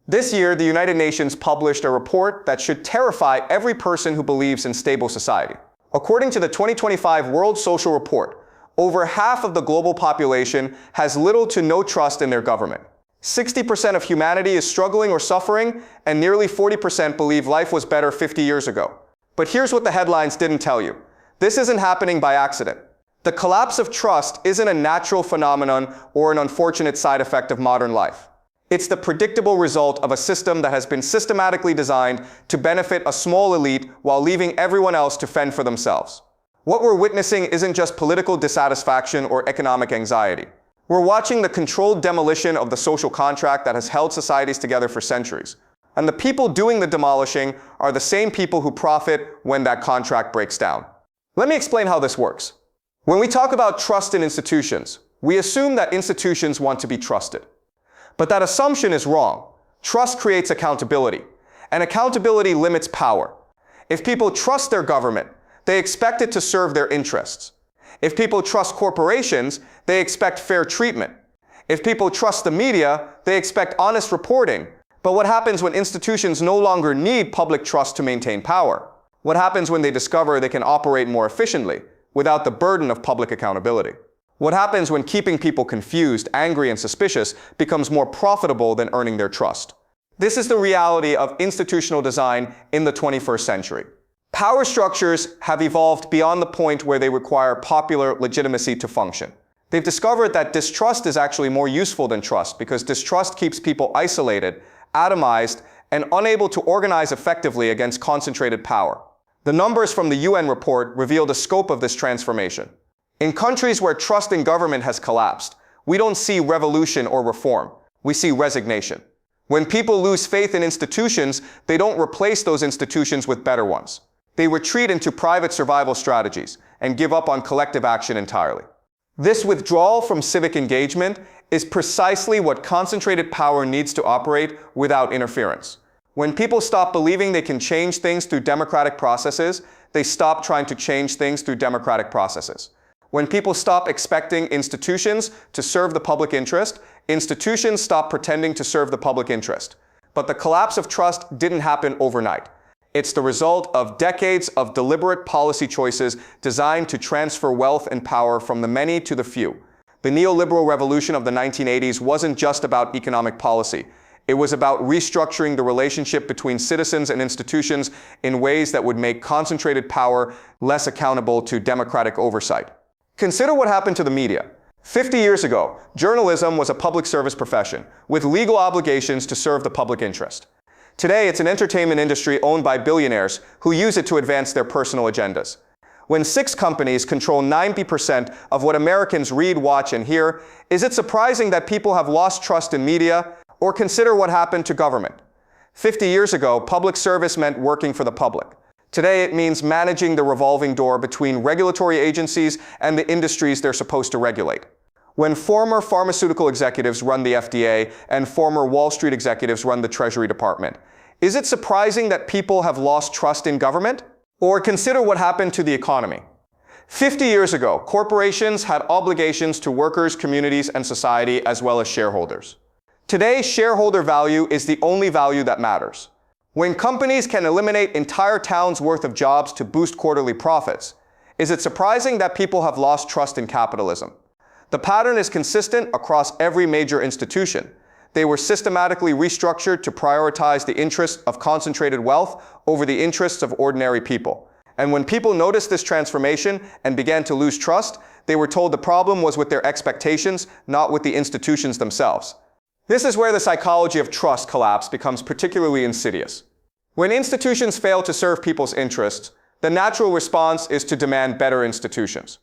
This year, the United Nations published a report that should terrify every person who believes in stable society. According to the 2025 World Social Report, over half of the global population has little to no trust in their government. 60% of humanity is struggling or suffering, and nearly 40% believe life was better 50 years ago. But here's what the headlines didn't tell you. This isn't happening by accident. The collapse of trust isn't a natural phenomenon or an unfortunate side effect of modern life. It's the predictable result of a system that has been systematically designed to benefit a small elite while leaving everyone else to fend for themselves. What we're witnessing isn't just political dissatisfaction or economic anxiety. We're watching the controlled demolition of the social contract that has held societies together for centuries. And the people doing the demolishing are the same people who profit when that contract breaks down. Let me explain how this works. When we talk about trust in institutions, we assume that institutions want to be trusted. But that assumption is wrong. Trust creates accountability, and accountability limits power. If people trust their government, they expect it to serve their interests. If people trust corporations, they expect fair treatment. If people trust the media, they expect honest reporting. But what happens when institutions no longer need public trust to maintain power? What happens when they discover they can operate more efficiently without the burden of public accountability? What happens when keeping people confused, angry, and suspicious becomes more profitable than earning their trust? This is the reality of institutional design in the 21st century. Power structures have evolved beyond the point where they require popular legitimacy to function. They've discovered that distrust is actually more useful than trust because distrust keeps people isolated, atomized, and unable to organize effectively against concentrated power. The numbers from the UN report reveal the scope of this transformation. In countries where trust in government has collapsed, we don't see revolution or reform. We see resignation. When people lose faith in institutions, they don't replace those institutions with better ones. They retreat into private survival strategies and give up on collective action entirely. This withdrawal from civic engagement is precisely what concentrated power needs to operate without interference. When people stop believing they can change things through democratic processes, they stop trying to change things through democratic processes. When people stop expecting institutions to serve the public interest, institutions stop pretending to serve the public interest. But the collapse of trust didn't happen overnight. It's the result of decades of deliberate policy choices designed to transfer wealth and power from the many to the few. The neoliberal revolution of the 1980s wasn't just about economic policy. It was about restructuring the relationship between citizens and institutions in ways that would make concentrated power less accountable to democratic oversight. Consider what happened to the media. 50 years ago, journalism was a public service profession with legal obligations to serve the public interest. Today, it's an entertainment industry owned by billionaires who use it to advance their personal agendas. When 6 companies control 90% of what Americans read, watch, and hear, is it surprising that people have lost trust in media? Or consider what happened to government. 50 years ago, public service meant working for the public. Today, it means managing the revolving door between regulatory agencies and the industries they're supposed to regulate. When former pharmaceutical executives run the FDA and former Wall Street executives run the Treasury Department, is it surprising that people have lost trust in government? Or consider what happened to the economy. 50 years ago, corporations had obligations to workers, communities, and society as well as shareholders. Today, shareholder value is the only value that matters. When companies can eliminate entire towns' worth of jobs to boost quarterly profits, is it surprising that people have lost trust in capitalism? The pattern is consistent across every major institution. They were systematically restructured to prioritize the interests of concentrated wealth over the interests of ordinary people. And when people noticed this transformation and began to lose trust, they were told the problem was with their expectations, not with the institutions themselves. This is where the psychology of trust collapse becomes particularly insidious. When institutions fail to serve people's interests, the natural response is to demand better institutions.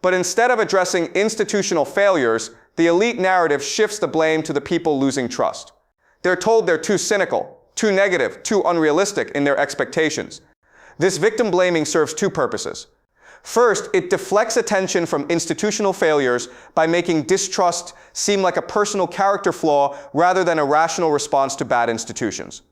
But instead of addressing institutional failures, the elite narrative shifts the blame to the people losing trust. They're told they're too cynical, too negative, too unrealistic in their expectations. This victim blaming serves 2 purposes. First, it deflects attention from institutional failures by making distrust seem like a personal character flaw rather than a rational response to bad institutions.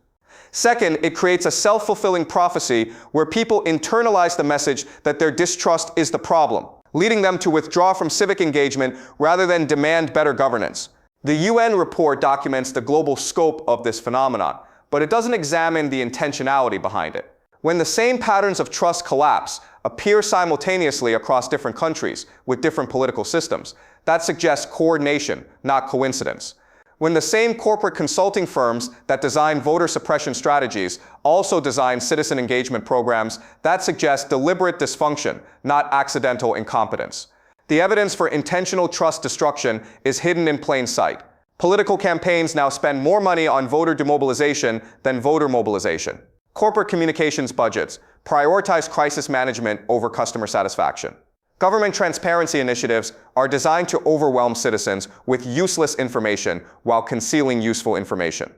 Second, it creates a self-fulfilling prophecy where people internalize the message that their distrust is the problem, leading them to withdraw from civic engagement rather than demand better governance. The UN report documents the global scope of this phenomenon, but it doesn't examine the intentionality behind it. When the same patterns of trust collapse appear simultaneously across different countries with different political systems, that suggests coordination, not coincidence. When the same corporate consulting firms that design voter suppression strategies also design citizen engagement programs, that suggests deliberate dysfunction, not accidental incompetence. The evidence for intentional trust destruction is hidden in plain sight. Political campaigns now spend more money on voter demobilization than voter mobilization. Corporate communications budgets prioritize crisis management over customer satisfaction. Government transparency initiatives are designed to overwhelm citizens with useless information while concealing useful information.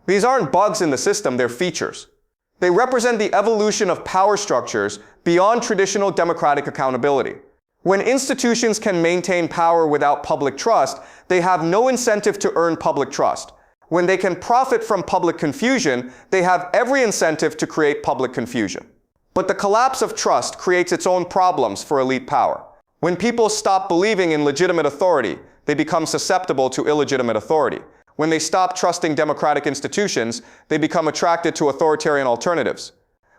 These aren't bugs in the system, they're features. They represent the evolution of power structures beyond traditional democratic accountability. When institutions can maintain power without public trust, they have no incentive to earn public trust. When they can profit from public confusion, they have every incentive to create public confusion. But the collapse of trust creates its own problems for elite power. When people stop believing in legitimate authority, they become susceptible to illegitimate authority. When they stop trusting democratic institutions, they become attracted to authoritarian alternatives.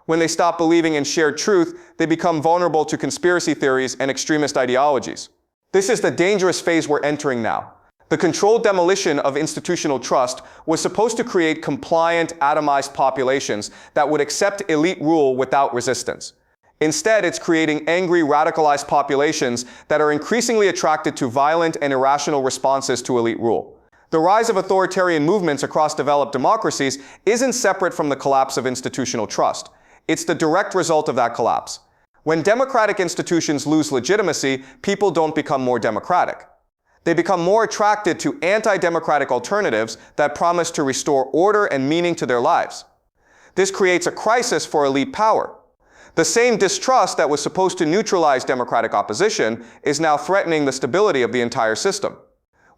When they stop believing in shared truth, they become vulnerable to conspiracy theories and extremist ideologies. This is the dangerous phase we're entering now. The controlled demolition of institutional trust was supposed to create compliant, atomized populations that would accept elite rule without resistance. Instead, it's creating angry, radicalized populations that are increasingly attracted to violent and irrational responses to elite rule. The rise of authoritarian movements across developed democracies isn't separate from the collapse of institutional trust. It's the direct result of that collapse. When democratic institutions lose legitimacy, people don't become more democratic. They become more attracted to anti-democratic alternatives that promise to restore order and meaning to their lives. This creates a crisis for elite power. The same distrust that was supposed to neutralize democratic opposition is now threatening the stability of the entire system.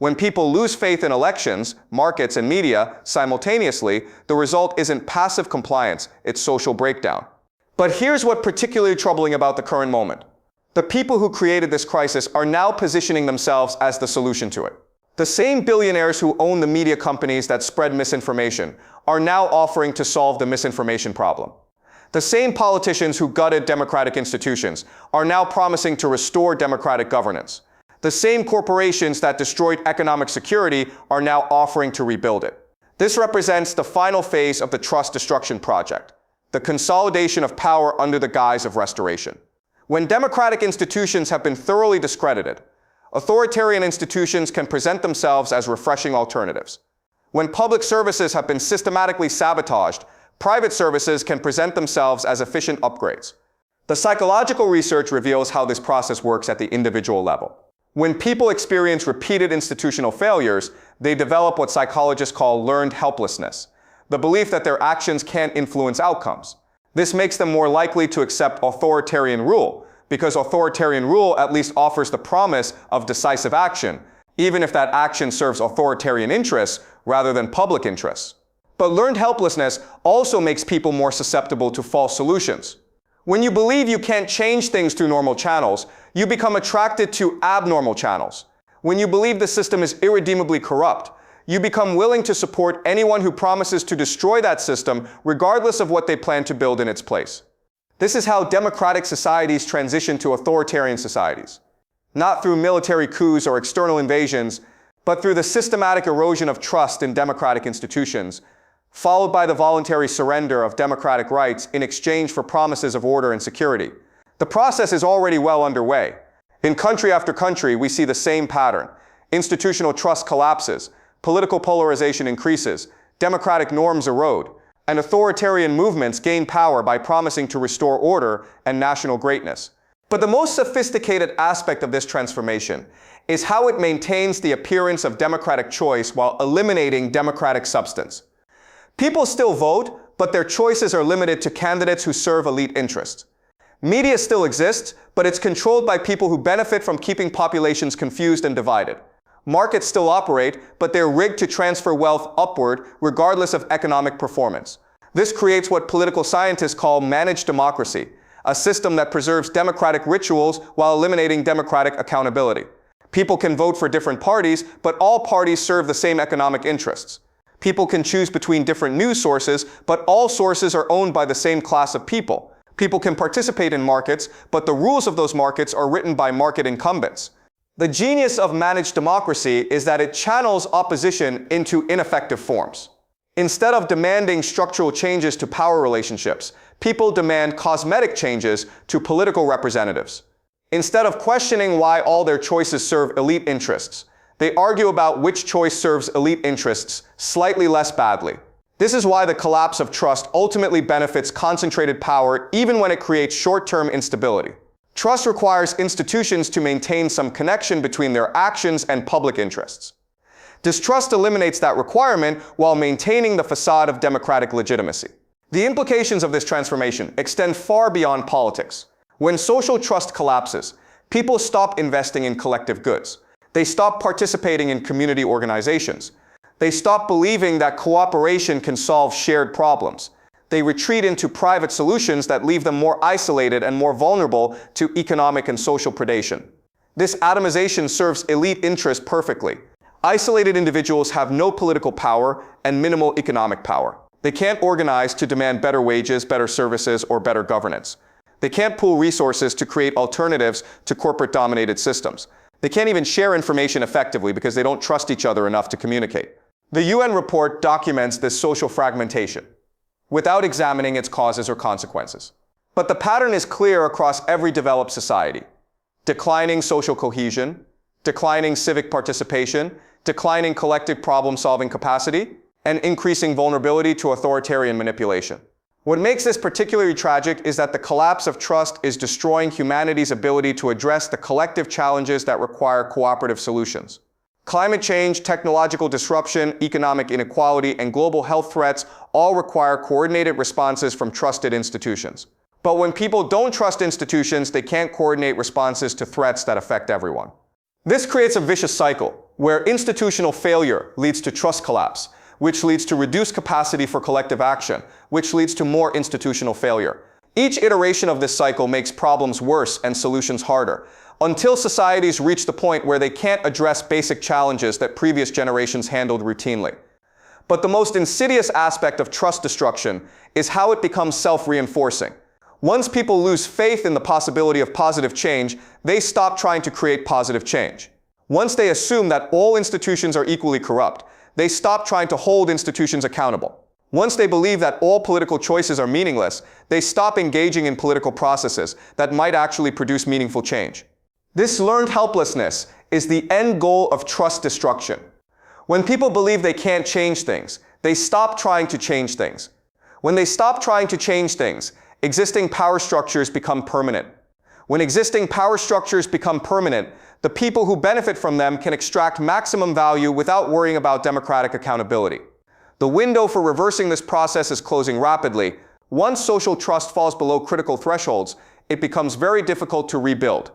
When people lose faith in elections, markets, and media simultaneously, the result isn't passive compliance, it's social breakdown. But here's what's particularly troubling about the current moment. The people who created this crisis are now positioning themselves as the solution to it. The same billionaires who own the media companies that spread misinformation are now offering to solve the misinformation problem. The same politicians who gutted democratic institutions are now promising to restore democratic governance. The same corporations that destroyed economic security are now offering to rebuild it. This represents the final phase of the trust destruction project, the consolidation of power under the guise of restoration. When democratic institutions have been thoroughly discredited, authoritarian institutions can present themselves as refreshing alternatives. When public services have been systematically sabotaged, private services can present themselves as efficient upgrades. The psychological research reveals how this process works at the individual level. When people experience repeated institutional failures, they develop what psychologists call learned helplessness, the belief that their actions can't influence outcomes. This makes them more likely to accept authoritarian rule, because authoritarian rule at least offers the promise of decisive action, even if that action serves authoritarian interests rather than public interests. But learned helplessness also makes people more susceptible to false solutions. When you believe you can't change things through normal channels, you become attracted to abnormal channels. When you believe the system is irredeemably corrupt, you become willing to support anyone who promises to destroy that system regardless of what they plan to build in its place. This is how democratic societies transition to authoritarian societies. Not through military coups or external invasions, but through the systematic erosion of trust in democratic institutions, followed by the voluntary surrender of democratic rights in exchange for promises of order and security. The process is already well underway. In country after country, we see the same pattern. Institutional trust collapses, political polarization increases, democratic norms erode, and authoritarian movements gain power by promising to restore order and national greatness. But the most sophisticated aspect of this transformation is how it maintains the appearance of democratic choice while eliminating democratic substance. People still vote, but their choices are limited to candidates who serve elite interests. Media still exists, but it's controlled by people who benefit from keeping populations confused and divided. Markets still operate, but they're rigged to transfer wealth upward regardless of economic performance. This creates what political scientists call managed democracy, a system that preserves democratic rituals while eliminating democratic accountability. People can vote for different parties, but all parties serve the same economic interests. People can choose between different news sources, but all sources are owned by the same class of people. People can participate in markets, but the rules of those markets are written by market incumbents. The genius of managed democracy is that it channels opposition into ineffective forms. Instead of demanding structural changes to power relationships, people demand cosmetic changes to political representatives. Instead of questioning why all their choices serve elite interests, they argue about which choice serves elite interests slightly less badly. This is why the collapse of trust ultimately benefits concentrated power even when it creates short-term instability. Trust requires institutions to maintain some connection between their actions and public interests. Distrust eliminates that requirement while maintaining the facade of democratic legitimacy. The implications of this transformation extend far beyond politics. When social trust collapses, people stop investing in collective goods. They stop participating in community organizations. They stop believing that cooperation can solve shared problems. They retreat into private solutions that leave them more isolated and more vulnerable to economic and social predation. This atomization serves elite interests perfectly. Isolated individuals have no political power and minimal economic power. They can't organize to demand better wages, better services, or better governance. They can't pool resources to create alternatives to corporate-dominated systems. They can't even share information effectively because they don't trust each other enough to communicate. The UN report documents this social fragmentation without examining its causes or consequences. But the pattern is clear across every developed society. Declining social cohesion, declining civic participation, declining collective problem-solving capacity, and increasing vulnerability to authoritarian manipulation. What makes this particularly tragic is that the collapse of trust is destroying humanity's ability to address the collective challenges that require cooperative solutions. Climate change, technological disruption, economic inequality, and global health threats all require coordinated responses from trusted institutions. But when people don't trust institutions, they can't coordinate responses to threats that affect everyone. This creates a vicious cycle, where institutional failure leads to trust collapse, which leads to reduced capacity for collective action, which leads to more institutional failure. Each iteration of this cycle makes problems worse and solutions harder, until societies reach the point where they can't address basic challenges that previous generations handled routinely. But the most insidious aspect of trust destruction is how it becomes self-reinforcing. Once people lose faith in the possibility of positive change, they stop trying to create positive change. Once they assume that all institutions are equally corrupt, they stop trying to hold institutions accountable. Once they believe that all political choices are meaningless, they stop engaging in political processes that might actually produce meaningful change. This learned helplessness is the end goal of trust destruction. When people believe they can't change things, they stop trying to change things. When they stop trying to change things, existing power structures become permanent. When existing power structures become permanent, the people who benefit from them can extract maximum value without worrying about democratic accountability. The window for reversing this process is closing rapidly. Once social trust falls below critical thresholds, it becomes very difficult to rebuild.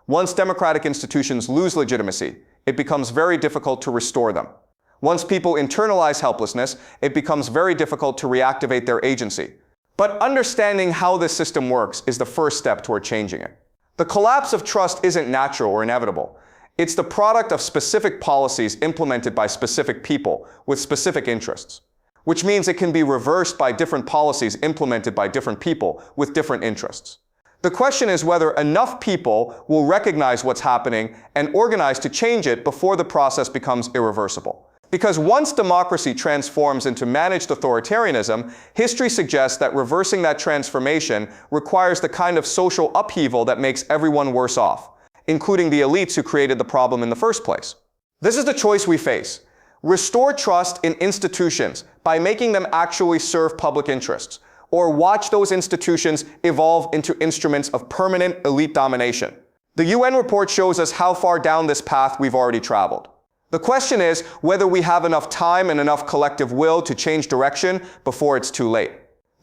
Once democratic institutions lose legitimacy, it becomes very difficult to restore them. Once people internalize helplessness, it becomes very difficult to reactivate their agency. But understanding how this system works is the first step toward changing it. The collapse of trust isn't natural or inevitable. It's the product of specific policies implemented by specific people with specific interests, which means it can be reversed by different policies implemented by different people with different interests. The question is whether enough people will recognize what's happening and organize to change it before the process becomes irreversible. Because once democracy transforms into managed authoritarianism, history suggests that reversing that transformation requires the kind of social upheaval that makes everyone worse off, including the elites who created the problem in the first place. This is the choice we face. Restore trust in institutions by making them actually serve public interests, or watch those institutions evolve into instruments of permanent elite domination. The UN report shows us how far down this path we've already traveled. The question is whether we have enough time and enough collective will to change direction before it's too late.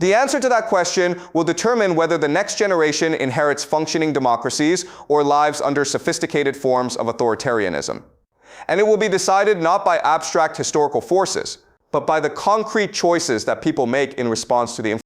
The answer to that question will determine whether the next generation inherits functioning democracies or lives under sophisticated forms of authoritarianism. And it will be decided not by abstract historical forces, but by the concrete choices that people make in response to the